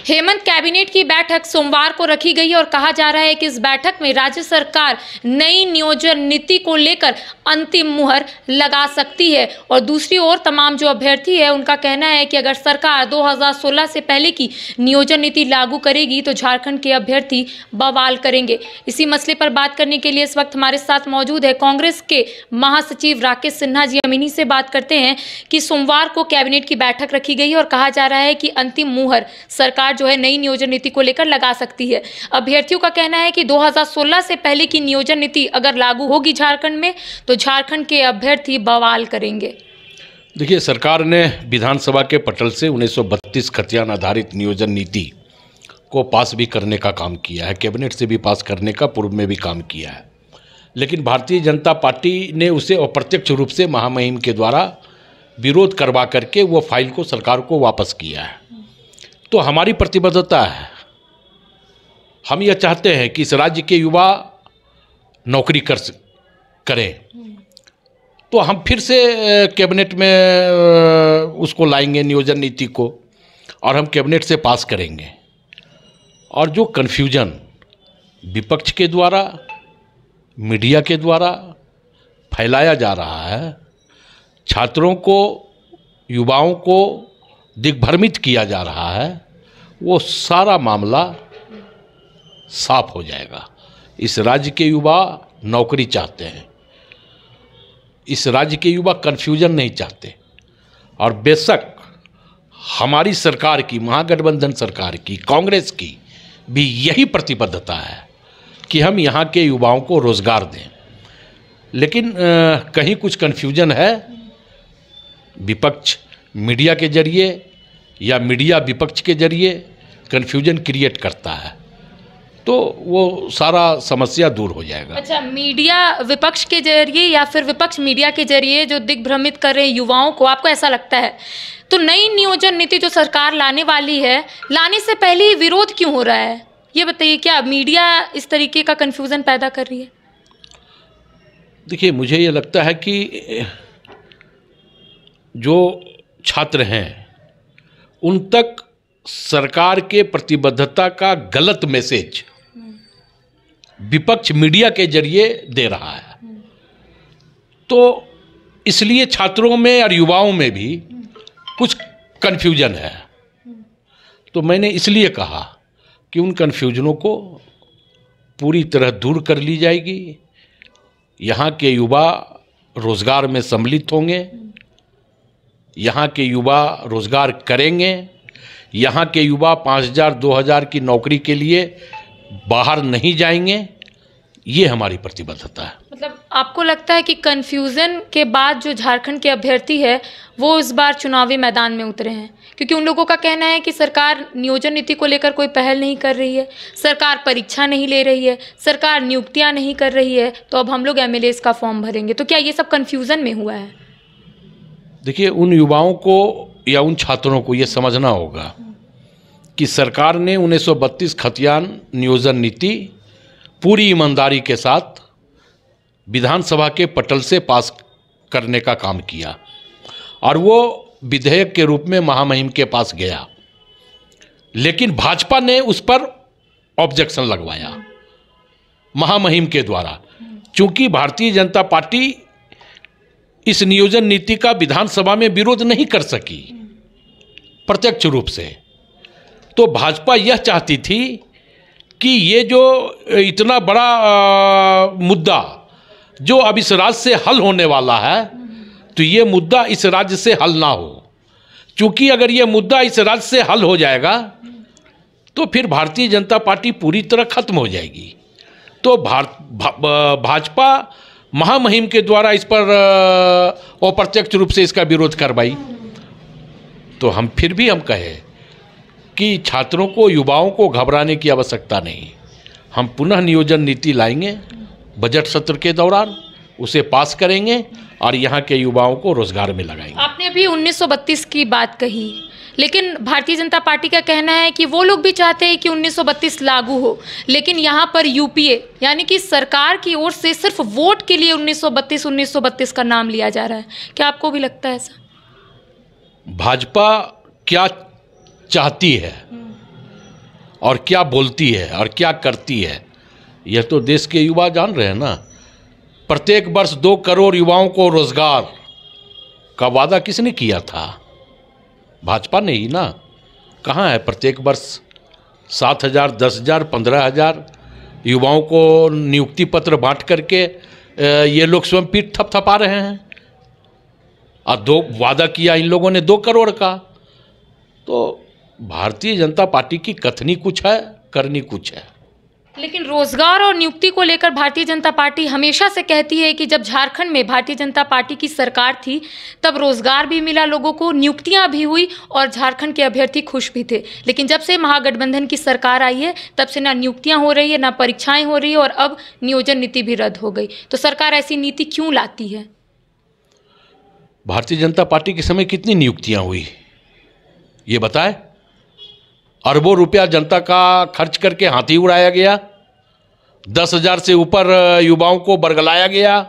Hemant cabinet की बैठक सोमवार को रखी गई और कहा जा रहा है कि इस बैठक में राज्य सरकार नई नियोजन नीति को लेकर अंतिम मुहर लगा सकती है। और दूसरी ओर तमाम जो अभ्यर्थी है उनका कहना है कि अगर सरकार 2016 से पहले की नियोजन नीति लागू करेगी तो झारखंड के अभ्यर्थी बवाल करेंगे। इसी मसले पर बात करने के लिए इस वक्त हमारे साथ मौजूद है कांग्रेस के महासचिव राकेश सिन्हा जी। हम इन्हीं से बात करते हैं कि सोमवार को कैबिनेट की बैठक रखी गई और कहा जा रहा है कि अंतिम मुहर सरकार जो है नई नियोजन नीति को लेकर लगा सकती है। अभ्यर्थियों का कहना है कि 2016 से पहले की नियोजन नीति अगर लागू होगी झारखंड में तो झारखंड के अभ्यर्थी बवाल करेंगे। देखिए, सरकार ने विधानसभा के पटल से 1932 खतियान आधारित नियोजन नीति को पास भी करने का काम किया है, कैबिनेट से भी पास करने का पूर्व में भी काम किया है, लेकिन भारतीय जनता पार्टी ने उसे अप्रत्यक्ष रूप से महामहिम के द्वारा विरोध करवा करके वो फाइल को सरकार को वापस किया है। तो हमारी प्रतिबद्धता है, हम यह चाहते हैं कि इस राज्य के युवा नौकरी करें, तो हम फिर से कैबिनेट में उसको लाएंगे नियोजन नीति को और हम कैबिनेट से पास करेंगे। और जो कन्फ्यूजन विपक्ष के द्वारा मीडिया के द्वारा फैलाया जा रहा है, छात्रों को युवाओं को दिग्भ्रमित किया जा रहा है, वो सारा मामला साफ हो जाएगा। इस राज्य के युवा नौकरी चाहते हैं, इस राज्य के युवा कन्फ्यूजन नहीं चाहते। और बेशक हमारी सरकार की, महागठबंधन सरकार की, कांग्रेस की भी यही प्रतिबद्धता है कि हम यहाँ के युवाओं को रोज़गार दें, लेकिन कहीं कुछ कन्फ्यूजन है, विपक्ष मीडिया के जरिए या मीडिया विपक्ष के जरिए कन्फ्यूजन क्रिएट करता है, तो वो सारा समस्या दूर हो जाएगा। अच्छा, मीडिया विपक्ष के जरिए या फिर विपक्ष मीडिया के जरिए जो दिग्भ्रमित कर रहे युवाओं को, आपको ऐसा लगता है? तो नई नियोजन नीति जो सरकार लाने वाली है, लाने से पहले ही विरोध क्यों हो रहा है, ये बताइए। क्या मीडिया इस तरीके का कन्फ्यूजन पैदा कर रही है? देखिए, मुझे ये लगता है कि जो छात्र हैं उन तक सरकार के प्रतिबद्धता का गलत मैसेज विपक्ष मीडिया के जरिए दे रहा है, तो इसलिए छात्रों में और युवाओं में भी कुछ कन्फ्यूजन है। तो मैंने इसलिए कहा कि उन कन्फ्यूजनों को पूरी तरह दूर कर ली जाएगी। यहाँ के युवा रोज़गार में सम्मिलित होंगे, यहाँ के युवा रोज़गार करेंगे, यहाँ के युवा 5,000 2,000 की नौकरी के लिए बाहर नहीं जाएंगे। ये हमारी प्रतिबद्धता है। मतलब आपको लगता है कि कन्फ्यूज़न के बाद जो झारखंड के अभ्यर्थी है वो इस बार चुनावी मैदान में उतरे हैं, क्योंकि उन लोगों का कहना है कि सरकार नियोजन नीति को लेकर कोई पहल नहीं कर रही है, सरकार परीक्षा नहीं ले रही है, सरकार नियुक्तियां नहीं कर रही है, तो अब हम लोग एमएलएस का फॉर्म भरेंगे। तो क्या ये सब कन्फ्यूज़न में हुआ है? देखिए, उन युवाओं को या उन छात्रों को ये समझना होगा कि सरकार ने 1932 खतियान नियोजन नीति पूरी ईमानदारी के साथ विधानसभा के पटल से पास करने का काम किया और वो विधेयक के रूप में महामहिम के पास गया, लेकिन भाजपा ने उस पर ऑब्जेक्शन लगवाया महामहिम के द्वारा। चूंकि भारतीय जनता पार्टी इस नियोजन नीति का विधानसभा में विरोध नहीं कर सकी प्रत्यक्ष रूप से, तो भाजपा यह चाहती थी कि ये जो इतना बड़ा मुद्दा जो अब इस राज्य से हल होने वाला है, तो ये मुद्दा इस राज्य से हल ना हो। क्योंकि अगर ये मुद्दा इस राज्य से हल हो जाएगा तो फिर भारतीय जनता पार्टी पूरी तरह खत्म हो जाएगी। तो भाजपा महामहिम के द्वारा इस पर अप्रत्यक्ष रूप से इसका विरोध करवाई। तो हम फिर भी हम कहें कि छात्रों को, युवाओं को घबराने की आवश्यकता नहीं। हम पुनः नियोजन नीति लाएंगे, बजट सत्र के दौरान उसे पास करेंगे और यहाँ के युवाओं को रोजगार में लगाएंगे। आपने अभी 1932 की बात कही, लेकिन भारतीय जनता पार्टी का कहना है कि वो लोग भी चाहते हैं कि 1932 लागू हो, लेकिन यहाँ पर यूपीए यानी कि सरकार की ओर से सिर्फ वोट के लिए 1932 का नाम लिया जा रहा है। क्या आपको भी लगता है ऐसा? भाजपा क्या चाहती है और क्या बोलती है और क्या करती है, यह तो देश के युवा जान रहे हैं ना। प्रत्येक वर्ष 2 करोड़ युवाओं को रोजगार का वादा किसने किया था? भाजपा ने ही ना। कहाँ है प्रत्येक वर्ष 7,000, 10,000, 15,000 युवाओं को नियुक्ति पत्र बांट करके ये लोग स्वयं पीठ थपथपा रहे हैं। और 2 वादा किया इन लोगों ने 2 करोड़ का। तो भारतीय जनता पार्टी की कथनी कुछ है, करनी कुछ है। लेकिन रोजगार और नियुक्ति को लेकर भारतीय जनता पार्टी हमेशा से कहती है कि जब झारखंड में भारतीय जनता पार्टी की सरकार थी तब रोजगार भी मिला लोगों को, नियुक्तियां भी हुई और झारखंड के अभ्यर्थी खुश भी थे। लेकिन जब से महागठबंधन की सरकार आई है तब से ना नियुक्तियां हो रही है, ना परीक्षाएं हो रही है और अब नियोजन नीति भी रद्द हो गई। तो सरकार ऐसी नीति क्यों लाती है? भारतीय जनता पार्टी के समय कितनी नियुक्तियां हुई ये बताए? अरबों रुपया जनता का खर्च करके हाथी उड़ाया गया, 10,000 से ऊपर युवाओं को बरगलाया गया,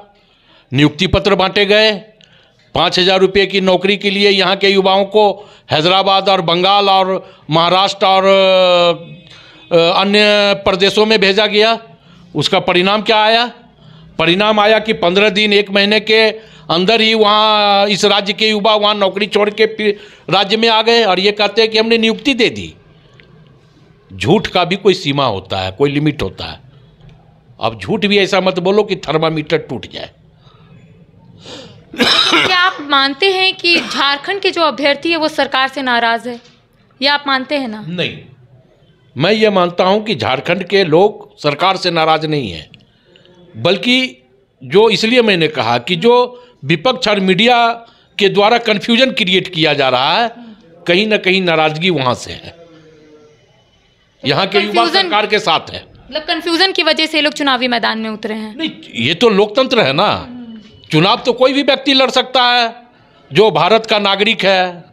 नियुक्ति पत्र बांटे गए। 5,000 रुपये की नौकरी के लिए यहाँ के युवाओं को हैदराबाद और बंगाल और महाराष्ट्र और अन्य प्रदेशों में भेजा गया। उसका परिणाम क्या आया? परिणाम आया कि 15 दिन 1 महीने के अंदर ही वहाँ इस राज्य के युवा वहाँ नौकरी छोड़ के राज्य में आ गए और ये कहते हैं कि हमने नियुक्ति दे दी। झूठ का भी कोई सीमा होता है, कोई लिमिट होता है। अब झूठ भी ऐसा मत बोलो कि थर्मामीटर टूट जाए। क्या आप मानते हैं कि झारखंड के जो अभ्यर्थी है वो सरकार से नाराज है? ये आप मानते हैं ना? नहीं, मैं ये मानता हूं कि झारखंड के लोग सरकार से नाराज नहीं है, बल्कि जो इसलिए मैंने कहा कि जो विपक्ष और मीडिया के द्वारा कंफ्यूजन क्रिएट किया जा रहा है, कहीं ना कहीं नाराजगी वहां से है। यहाँ के युवा सरकार के साथ है। मतलब कंफ्यूजन की वजह से ये लोग चुनावी मैदान में उतरे हैं। नहीं, ये तो लोकतंत्र है ना। चुनाव तो कोई भी व्यक्ति लड़ सकता है जो भारत का नागरिक है,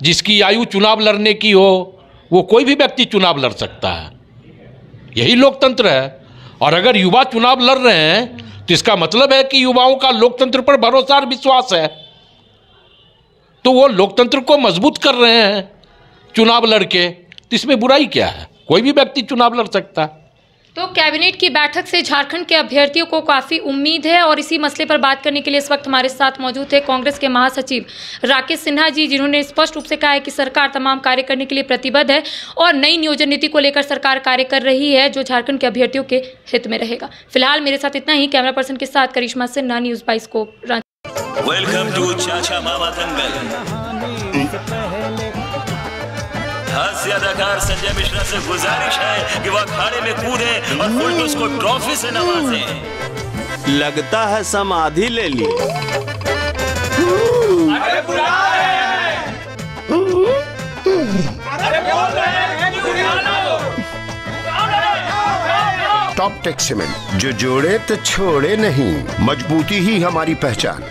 जिसकी आयु चुनाव लड़ने की हो, वो कोई भी व्यक्ति चुनाव लड़ सकता है। यही लोकतंत्र है। और अगर युवा चुनाव लड़ रहे हैं तो इसका मतलब है कि युवाओं का लोकतंत्र पर भरोसा और विश्वास है, तो वो लोकतंत्र को मजबूत कर रहे हैं चुनाव लड़के। तो इसमें बुराई क्या है? कोई भी व्यक्ति चुनाव लड़ सकता है। तो कैबिनेट की बैठक से झारखंड के अभ्यर्थियों को काफ़ी उम्मीद है और इसी मसले पर बात करने के लिए इस वक्त हमारे साथ मौजूद है कांग्रेस के महासचिव राकेश सिन्हा जी, जिन्होंने स्पष्ट रूप से कहा है कि सरकार तमाम कार्य करने के लिए प्रतिबद्ध है और नई नियोजन नीति को लेकर सरकार कार्य कर रही है जो झारखंड के अभ्यर्थियों के हित में रहेगा। फिलहाल मेरे साथ इतना ही। कैमरा पर्सन के साथ Karishma Sinha, news bioscope, Ranchi. Welcome to Chacha Mama दंगल। हास्य अदाकार संजय मिश्रा से गुजारिश है कि वह अखाड़े में कूदे और फुलटूस को ट्रॉफी से नवाजे। लगता है समाधि ले ली। अरे बुला रहे हैं। अरे बोल रहे हैं कि बुला लो। टॉप टेक सीमेंट, जो जोड़े तो छोड़े नहीं, मजबूती ही हमारी पहचान।